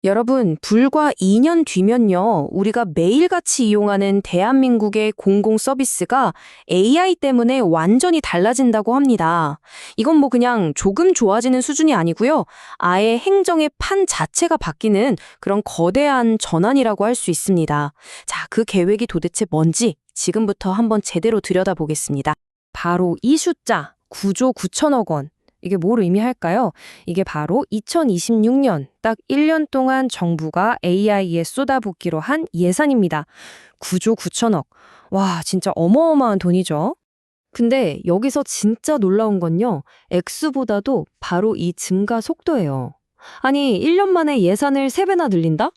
여러분, 불과 2년 뒤면요, 우리가 매일같이 이용하는 대한민국의 공공 서비스가 AI 때문에 완전히 달라진다고 합니다. 이건 뭐 그냥 조금 좋아지는 수준이 아니고요. 아예 행정의 판 자체가 바뀌는 그런 거대한 전환이라고 할 수 있습니다. 자, 그 계획이 도대체 뭔지 지금부터 한번 제대로 들여다보겠습니다. 바로 이 숫자, 9조 9천억 원. 이게 뭘 의미할까요? 이게 바로 2026년 딱 1년 동안 정부가 AI에 쏟아붓기로 한 예산입니다. 9조 9천억. 와, 진짜 어마어마한 돈이죠. 근데 여기서 진짜 놀라운 건요. 액수보다도 바로 이 증가 속도예요. 아니, 1년 만에 예산을 3배나 늘린다?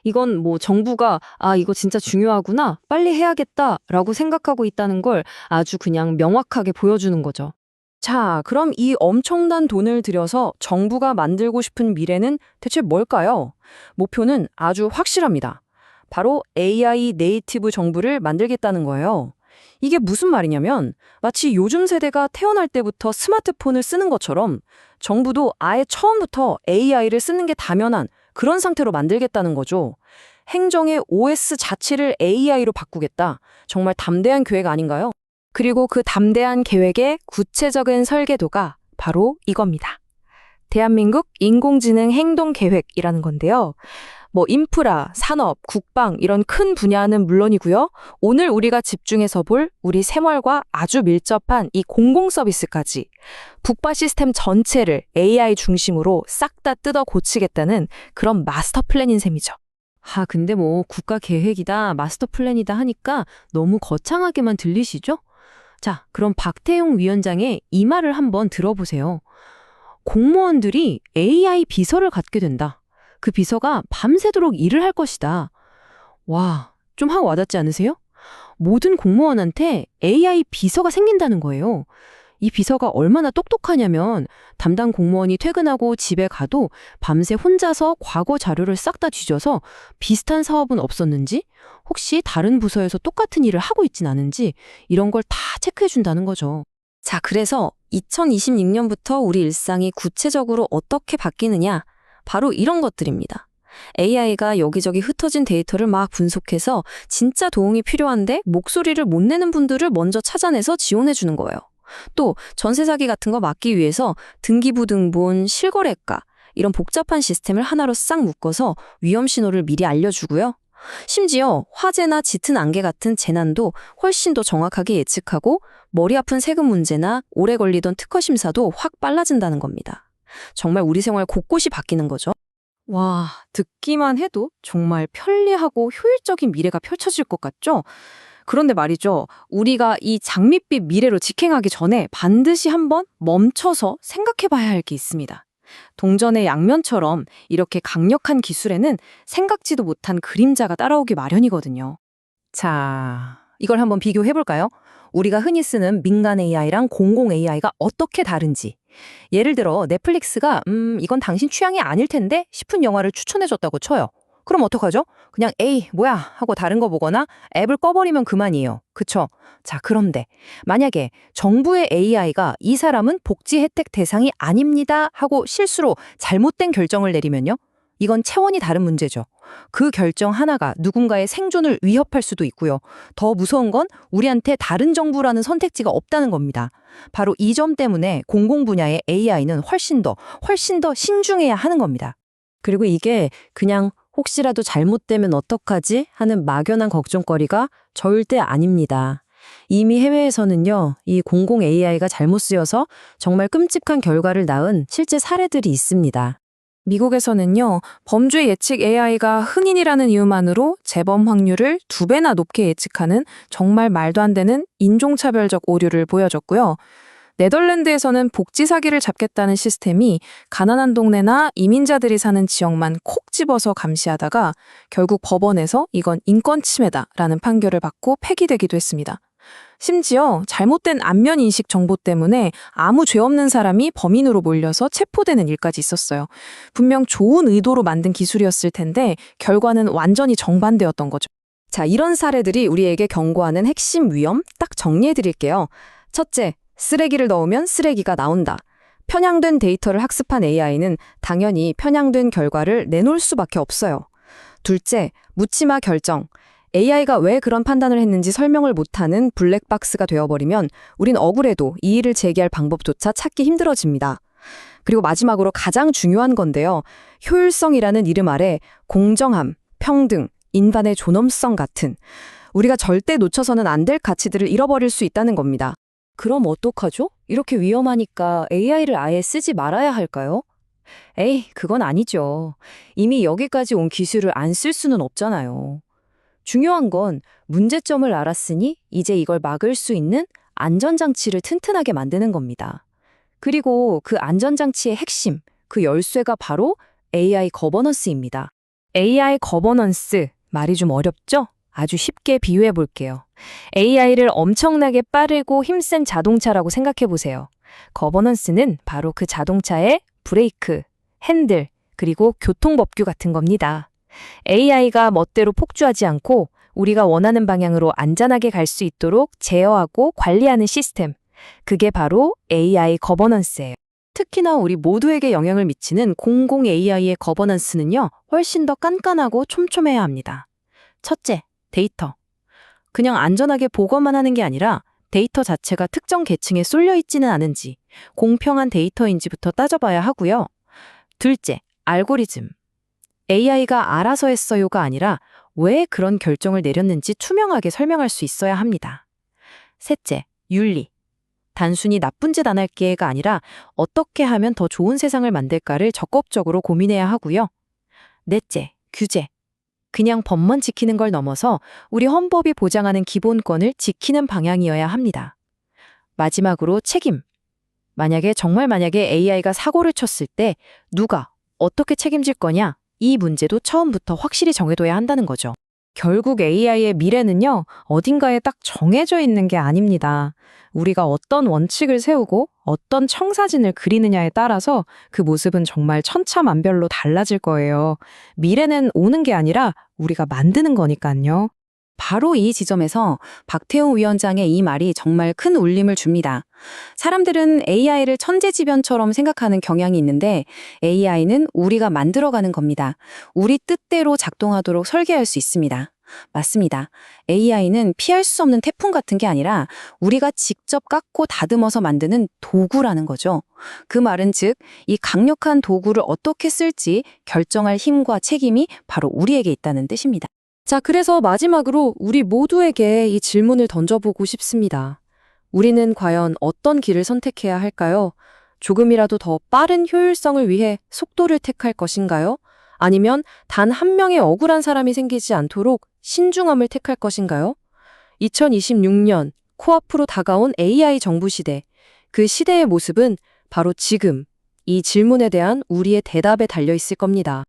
이건 뭐 정부가 이거 진짜 중요하구나. 빨리 해야겠다라고 생각하고 있다는 걸 아주 그냥 명확하게 보여주는 거죠. 자, 그럼 이 엄청난 돈을 들여서 정부가 만들고 싶은 미래는 대체 뭘까요? 목표는 아주 확실합니다. 바로 AI 네이티브 정부를 만들겠다는 거예요. 이게 무슨 말이냐면 마치 요즘 세대가 태어날 때부터 스마트폰을 쓰는 것처럼 정부도 아예 처음부터 AI를 쓰는 게 당연한 그런 상태로 만들겠다는 거죠. 행정의 OS 자체를 AI로 바꾸겠다. 정말 담대한 계획 아닌가요? 그리고 그 담대한 계획의 구체적인 설계도가 바로 이겁니다. 대한민국 인공지능 행동계획이라는 건데요. 뭐 인프라, 산업, 국방 이런 큰 분야는 물론이고요. 오늘 우리가 집중해서 볼 우리 생활과 아주 밀접한 이 공공 서비스까지 북바 시스템 전체를 AI 중심으로 싹 다 뜯어 고치겠다는 그런 마스터 플랜인 셈이죠. 근데 뭐 국가 계획이다, 마스터 플랜이다 하니까 너무 거창하게만 들리시죠? 자, 그럼 박태용 위원장의 이 말을 한번 들어보세요. 공무원들이 AI 비서를 갖게 된다. 그 비서가 밤새도록 일을 할 것이다. 와, 좀 확 와닿지 않으세요? 모든 공무원한테 AI 비서가 생긴다는 거예요. 이 비서가 얼마나 똑똑하냐면 담당 공무원이 퇴근하고 집에 가도 밤새 혼자서 과거 자료를 싹 다 뒤져서 비슷한 사업은 없었는지, 혹시 다른 부서에서 똑같은 일을 하고 있진 않은지 이런 걸 다 체크해 준다는 거죠. 자, 그래서 2026년부터 우리 일상이 구체적으로 어떻게 바뀌느냐? 바로 이런 것들입니다. AI가 여기저기 흩어진 데이터를 막 분석해서 진짜 도움이 필요한데 목소리를 못 내는 분들을 먼저 찾아내서 지원해 주는 거예요. 또 전세 사기 같은 거 막기 위해서 등기부등본, 실거래가 이런 복잡한 시스템을 하나로 싹 묶어서 위험 신호를 미리 알려주고요. 심지어 화재나 짙은 안개 같은 재난도 훨씬 더 정확하게 예측하고 머리 아픈 세금 문제나 오래 걸리던 특허 심사도 확 빨라진다는 겁니다. 정말 우리 생활 곳곳이 바뀌는 거죠. 와, 듣기만 해도 정말 편리하고 효율적인 미래가 펼쳐질 것 같죠? 그런데 말이죠. 우리가 이 장밋빛 미래로 직행하기 전에 반드시 한번 멈춰서 생각해 봐야 할 게 있습니다. 동전의 양면처럼 이렇게 강력한 기술에는 생각지도 못한 그림자가 따라오기 마련이거든요. 자, 이걸 한번 비교해 볼까요? 우리가 흔히 쓰는 민간 AI랑 공공 AI가 어떻게 다른지. 예를 들어 넷플릭스가 이건 당신 취향이 아닐 텐데 싶은 영화를 추천해 줬다고 쳐요. 그럼 어떡하죠? 그냥 에이, 뭐야 하고 다른 거 보거나 앱을 꺼버리면 그만이에요. 그쵸? 자, 그런데 만약에 정부의 AI가 이 사람은 복지 혜택 대상이 아닙니다 하고 실수로 잘못된 결정을 내리면요? 이건 차원이 다른 문제죠. 그 결정 하나가 누군가의 생존을 위협할 수도 있고요. 더 무서운 건 우리한테 다른 정부라는 선택지가 없다는 겁니다. 바로 이 점 때문에 공공 분야의 AI는 훨씬 더 신중해야 하는 겁니다. 그리고 이게 그냥 혹시라도 잘못되면 어떡하지 하는 막연한 걱정거리가 절대 아닙니다. 이미 해외에서는요, 이 공공 AI가 잘못 쓰여서 정말 끔찍한 결과를 낳은 실제 사례들이 있습니다. 미국에서는요, 범죄 예측 AI가 흔인이라는 이유만으로 재범 확률을 2배나 높게 예측하는 정말 말도 안 되는 인종차별적 오류를 보여줬고요. 네덜란드에서는 복지 사기를 잡겠다는 시스템이 가난한 동네나 이민자들이 사는 지역만 콕 집어서 감시하다가 결국 법원에서 이건 인권 침해다라는 판결을 받고 폐기되기도 했습니다. 심지어 잘못된 안면 인식 정보 때문에 아무 죄 없는 사람이 범인으로 몰려서 체포되는 일까지 있었어요. 분명 좋은 의도로 만든 기술이었을 텐데 결과는 완전히 정반대였던 거죠. 자, 이런 사례들이 우리에게 경고하는 핵심 위험 딱 정리해 드릴게요. 첫째, 쓰레기를 넣으면 쓰레기가 나온다. 편향된 데이터를 학습한 AI는 당연히 편향된 결과를 내놓을 수밖에 없어요. 둘째, 묻지마 결정. AI가 왜 그런 판단을 했는지 설명을 못하는 블랙박스가 되어버리면 우린 억울해도 이의를 제기할 방법조차 찾기 힘들어집니다. 그리고 마지막으로 가장 중요한 건데요. 효율성이라는 이름 아래 공정함, 평등, 인간의 존엄성 같은 우리가 절대 놓쳐서는 안 될 가치들을 잃어버릴 수 있다는 겁니다. 그럼 어떡하죠? 이렇게 위험하니까 AI를 아예 쓰지 말아야 할까요? 에이, 그건 아니죠. 이미 여기까지 온 기술을 안 쓸 수는 없잖아요. 중요한 건 문제점을 알았으니 이제 이걸 막을 수 있는 안전장치를 튼튼하게 만드는 겁니다. 그리고 그 안전장치의 핵심, 그 열쇠가 바로 AI 거버넌스입니다. AI 거버넌스, 말이 좀 어렵죠? 아주 쉽게 비유해 볼게요. AI를 엄청나게 빠르고 힘센 자동차라고 생각해 보세요. 거버넌스는 바로 그 자동차의 브레이크, 핸들, 그리고 교통법규 같은 겁니다. AI가 멋대로 폭주하지 않고 우리가 원하는 방향으로 안전하게 갈 수 있도록 제어하고 관리하는 시스템. 그게 바로 AI 거버넌스예요. 특히나 우리 모두에게 영향을 미치는 공공 AI의 거버넌스는요, 훨씬 더 깐깐하고 촘촘해야 합니다. 첫째, 데이터. 그냥 안전하게 보고만 하는 게 아니라 데이터 자체가 특정 계층에 쏠려 있지는 않은지, 공평한 데이터인지부터 따져봐야 하고요. 둘째, 알고리즘. AI가 알아서 했어요가 아니라 왜 그런 결정을 내렸는지 투명하게 설명할 수 있어야 합니다. 셋째, 윤리. 단순히 나쁜 짓 안 할게가 아니라 어떻게 하면 더 좋은 세상을 만들까를 적극적으로 고민해야 하고요. 넷째, 규제. 그냥 법만 지키는 걸 넘어서 우리 헌법이 보장하는 기본권을 지키는 방향이어야 합니다. 마지막으로 책임. 만약에 AI가 사고를 쳤을 때 누가 어떻게 책임질 거냐? 이 문제도 처음부터 확실히 정해둬야 한다는 거죠. 결국 AI의 미래는요, 어딘가에 딱 정해져 있는 게 아닙니다. 우리가 어떤 원칙을 세우고 어떤 청사진을 그리느냐에 따라서 그 모습은 정말 천차만별로 달라질 거예요. 미래는 오는 게 아니라 우리가 만드는 거니까요. 바로 이 지점에서 박태웅 위원장의 이 말이 정말 큰 울림을 줍니다. 사람들은 AI를 천재지변처럼 생각하는 경향이 있는데 AI는 우리가 만들어가는 겁니다. 우리 뜻대로 작동하도록 설계할 수 있습니다. 맞습니다. AI는 피할 수 없는 태풍 같은 게 아니라 우리가 직접 깎고 다듬어서 만드는 도구라는 거죠. 그 말은 즉, 이 강력한 도구를 어떻게 쓸지 결정할 힘과 책임이 바로 우리에게 있다는 뜻입니다. 자, 그래서 마지막으로 우리 모두에게 이 질문을 던져보고 싶습니다. 우리는 과연 어떤 길을 선택해야 할까요? 조금이라도 더 빠른 효율성을 위해 속도를 택할 것인가요? 아니면 단 한 명의 억울한 사람이 생기지 않도록 신중함을 택할 것인가요? 2026년 코앞으로 다가온 AI 정부 시대, 그 시대의 모습은 바로 지금 이 질문에 대한 우리의 대답에 달려 있을 겁니다.